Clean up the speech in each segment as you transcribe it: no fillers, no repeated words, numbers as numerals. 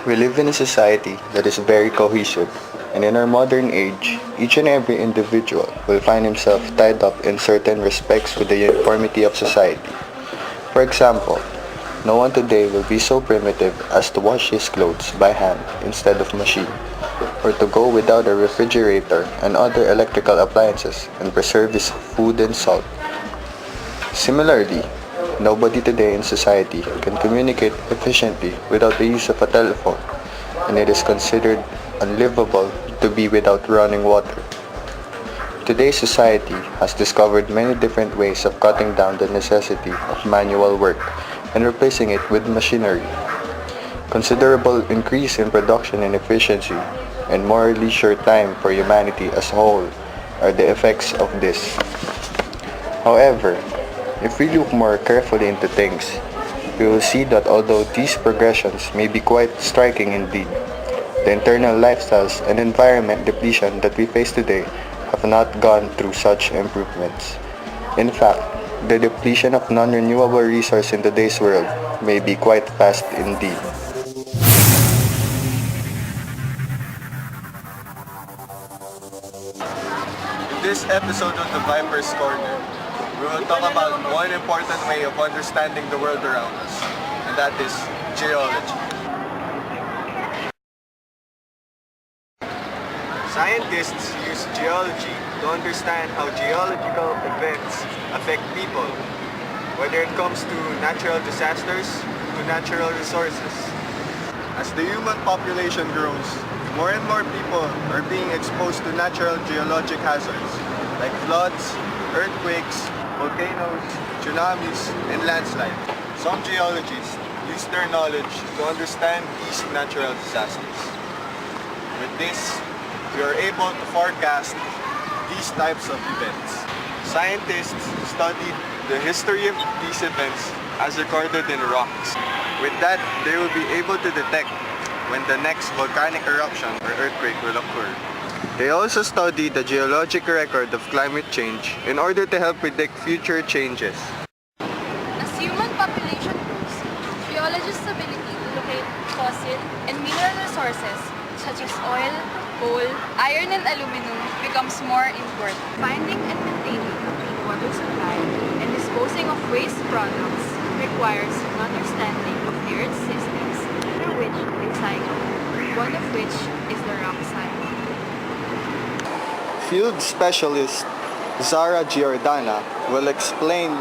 We live in a society that is very cohesive, and in our modern age, each and every individual will find himself tied up in certain respects with the uniformity of society. For example, no one today will be so primitive as to wash his clothes by hand instead of machine, or to go without a refrigerator and other electrical appliances and preserve his food and salt. Similarly, nobody today in society can communicate efficiently without the use of a telephone, and it is considered unlivable to be without running water. Today's society has discovered many different ways of cutting down the necessity of manual work and replacing it with machinery. Considerable increase in production and efficiency and more leisure time for humanity as a whole are the effects of this. However, if we look more carefully into things, we will see that although these progressions may be quite striking indeed, the internal lifestyles and environment depletion that we face today have not gone through such improvements. In fact, the depletion of non-renewable resource in today's world may be quite fast indeed. In this episode of the Viper's Corner, we will talk about one important way of understanding the world around us, and that is geology. Scientists use geology to understand how geological events affect people, whether it comes to natural disasters to natural resources. As the human population grows, more and more people are being exposed to natural geologic hazards like floods, earthquakes, volcanoes, tsunamis, and landslides. Some geologists use their knowledge to understand these natural disasters. With this, we are able to forecast these types of events. Scientists studied the history of these events as recorded in rocks. With that, they will be able to detect when the next volcanic eruption or earthquake will occur. They also study the geologic record of climate change in order to help predict future changes. As human population grows, geologists' ability to locate fossil and mineral resources such as oil, coal, iron, and aluminum becomes more important. Finding and maintaining a clean water supply and disposing of waste products requires an understanding of the Earth's systems through which they cycle, one of which is the rock cycle. Field specialist Zara Giordana will explain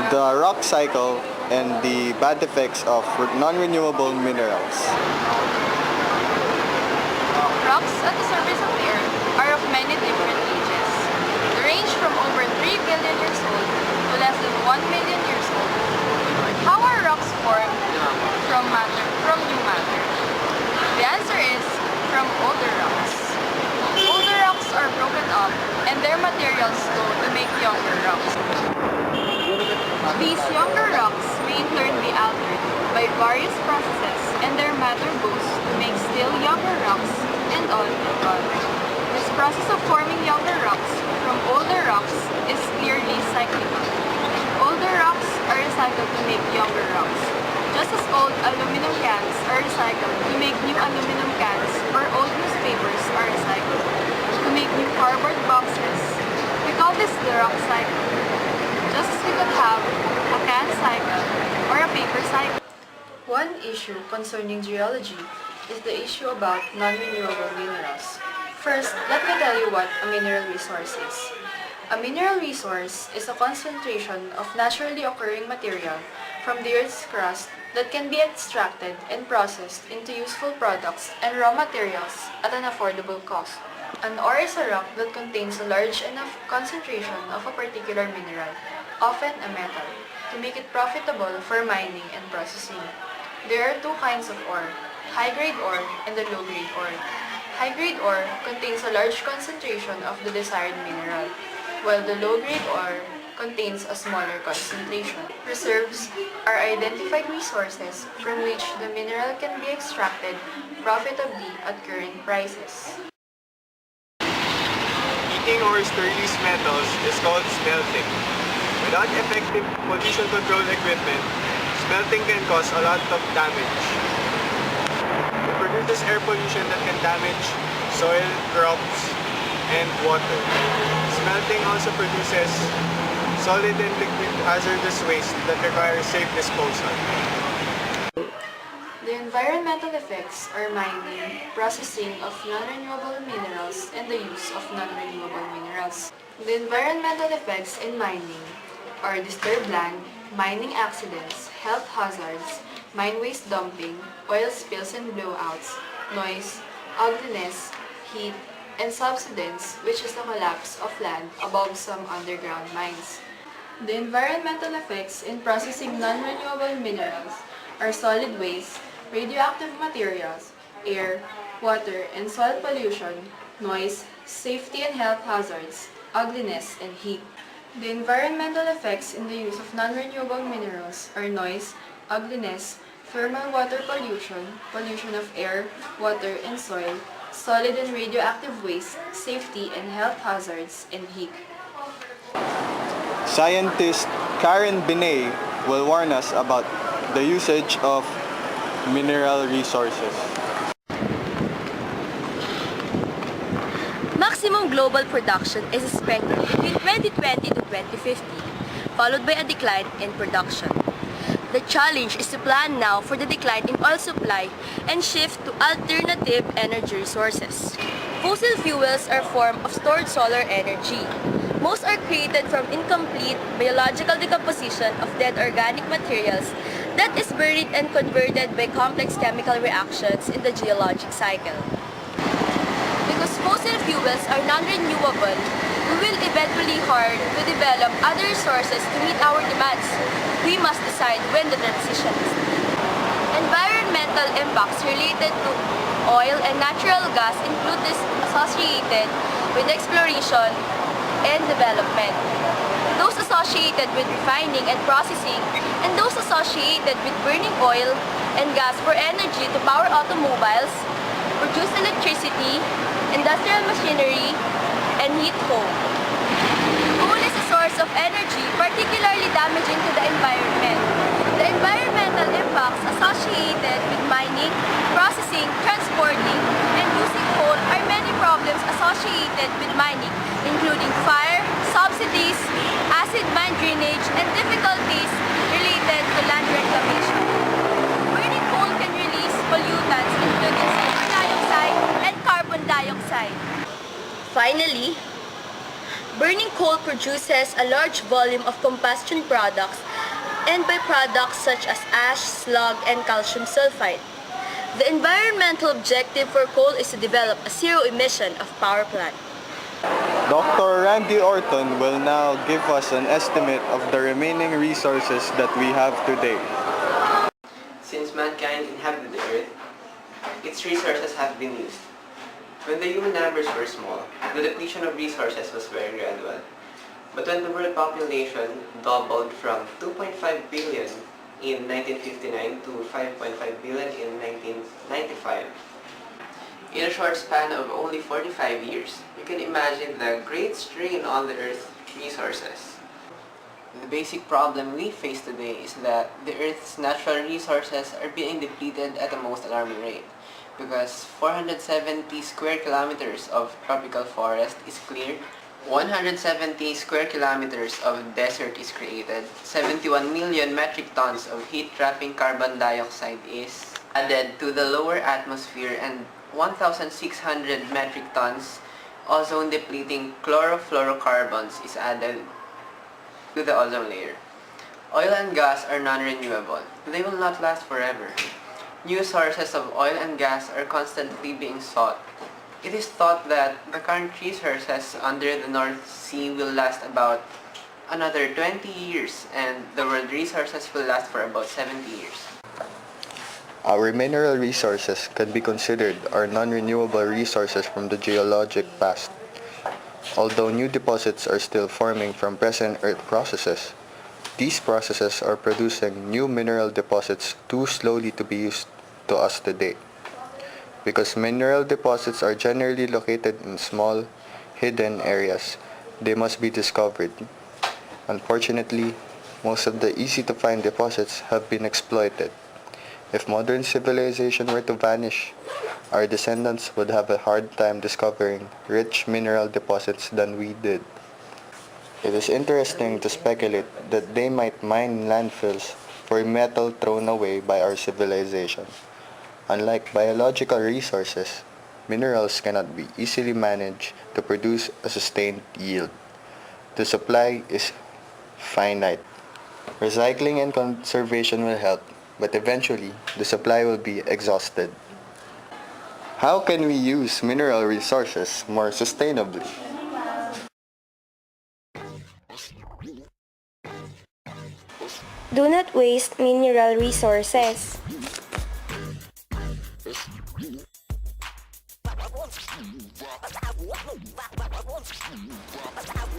the rock cycle and the bad effects of non-renewable minerals. Rocks at the surface of the Earth are of many different ages. They range from over 3 billion years old to less than 1 million years old. How are rocks formed from new matter? The answer is from older rocks. Older rocks are broken up and their materials go to make younger rocks. These younger rocks may in turn be altered by various processes and their matter goes to make still younger rocks and on and on. This process of forming younger rocks from older rocks is clearly cyclical. Older rocks are recycled to make younger rocks, just as old aluminum cans are recycled to make new aluminum cans or old newspapers are recycled to make new cardboard boxes. We call this the rock cycle, just as we could have a can cycle or a paper cycle. One issue concerning geology is the issue about non-renewable minerals. First, let me tell you what a mineral resource is. A mineral resource is a concentration of naturally occurring material from the Earth's crust that can be extracted and processed into useful products and raw materials at an affordable cost. An ore is a rock that contains a large enough concentration of a particular mineral, often a metal, to make it profitable for mining and processing. There are two kinds of ore, high-grade ore and the low-grade ore. High-grade ore contains a large concentration of the desired mineral, while the low-grade ore contains a smaller concentration. Reserves are identified resources from which the mineral can be extracted profitably at current prices. Heating ores to release metals is called smelting. Without effective pollution control equipment, smelting can cause a lot of damage. produce air pollution that can damage soil, crops, and water. Smelting also produces solid and liquid hazardous waste that requires safe disposal. The environmental effects are mining, processing of non-renewable minerals, and the use of non-renewable minerals. The environmental effects in mining are disturbed land, mining accidents, health hazards, mine waste dumping, oil spills and blowouts, noise, ugliness, heat, and subsidence, which is the collapse of land above some underground mines. The environmental effects in processing non-renewable minerals are solid waste, radioactive materials, air, water, and soil pollution, noise, safety and health hazards, ugliness, and heat. The environmental effects in the use of non-renewable minerals are noise, ugliness, thermal water pollution, pollution of air, water, and soil, solid and radioactive waste, safety and health hazards, and heat. Scientist Karen Binet will warn us about the usage of mineral resources. Maximum global production is expected between 2020 to 2050, followed by a decline in production. The challenge is to plan now for the decline in oil supply and shift to alternative energy resources. Fossil fuels are a form of stored solar energy. Most are created from incomplete biological decomposition of dead organic materials that is buried and converted by complex chemical reactions in the geologic cycle. Because fossil fuels are non-renewable, we will eventually hard to develop other resources to meet our demands. We must decide when the transition is needed. Environmental impacts related to oil and natural gas include those associated with exploration and development, those associated with refining and processing, and those associated with burning oil and gas for energy to power automobiles, produce electricity, industrial machinery, and heat home. Coal is a source of energy particularly damaging to the environment. The environmental impacts associated with mining, processing, transporting, and using coal are many problems associated with mining, including fire, subsidies, acid mine drainage, and difficulties related to land reclamation. Burning coal can release pollutants including sulfur dioxide and carbon dioxide. Finally, burning coal produces a large volume of combustion products and byproducts such as ash, slag, and calcium sulfide. The environmental objective for coal is to develop a zero-emission of power plant. Dr. Randy Orton will now give us an estimate of the remaining resources that we have today. Since mankind inhabited the earth, its resources have been used. When the human numbers were small, the depletion of resources was very gradual. But when the world population doubled from 2.5 billion in 1959 to 5.5 billion in 1995, in a short span of only 45 years, you can imagine the great strain on the Earth's resources. The basic problem we face today is that the Earth's natural resources are being depleted at the most alarming rate, because 470 square kilometers of tropical forest is cleared, 170 square kilometers of desert is created, 71 million metric tons of heat-trapping carbon dioxide is added to the lower atmosphere, and 1,600 metric tons ozone-depleting chlorofluorocarbons is added to the ozone layer. Oil and gas are non-renewable. They will not last forever. New sources of oil and gas are constantly being sought. It is thought that the current resources under the North Sea will last about another 20 years, and the world resources will last for about 70 years. Our mineral resources can be considered our non-renewable resources from the geologic past. Although new deposits are still forming from present earth processes, these processes are producing new mineral deposits too slowly to be used to us today. Because mineral deposits are generally located in small, hidden areas, they must be discovered. Unfortunately, most of the easy-to-find deposits have been exploited. If modern civilization were to vanish, our descendants would have a hard time discovering rich mineral deposits than we did. It is interesting to speculate that they might mine landfills for metal thrown away by our civilization. Unlike biological resources, minerals cannot be easily managed to produce a sustained yield. The supply is finite. Recycling and conservation will help, but eventually the supply will be exhausted. How can we use mineral resources more sustainably? Do not waste mineral resources.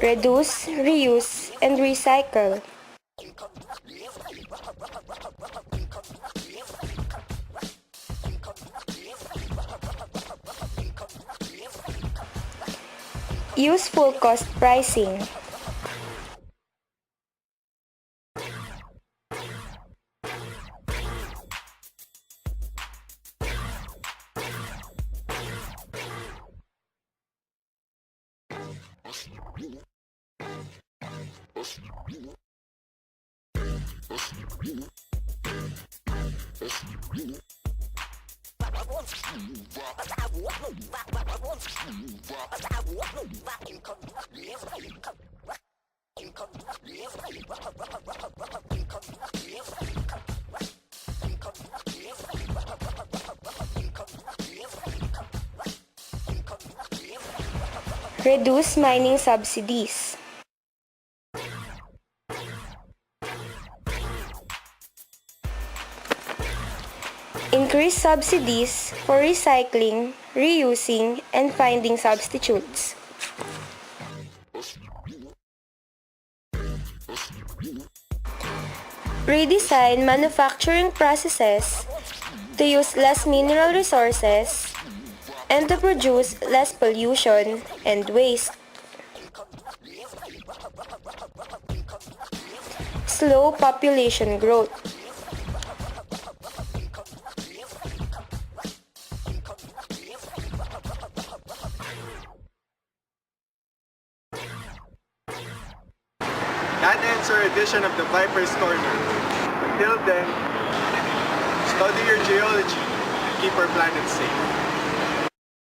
Reduce, reuse, and recycle. Use full cost pricing. Reduce mining subsidies. Increase subsidies for recycling, reusing, and finding substitutes. Redesign manufacturing processes to use less mineral resources and to produce less pollution and waste. Slow population growth. That ends our edition of the Viper's Corner. Until then, study your geology and keep our planet safe.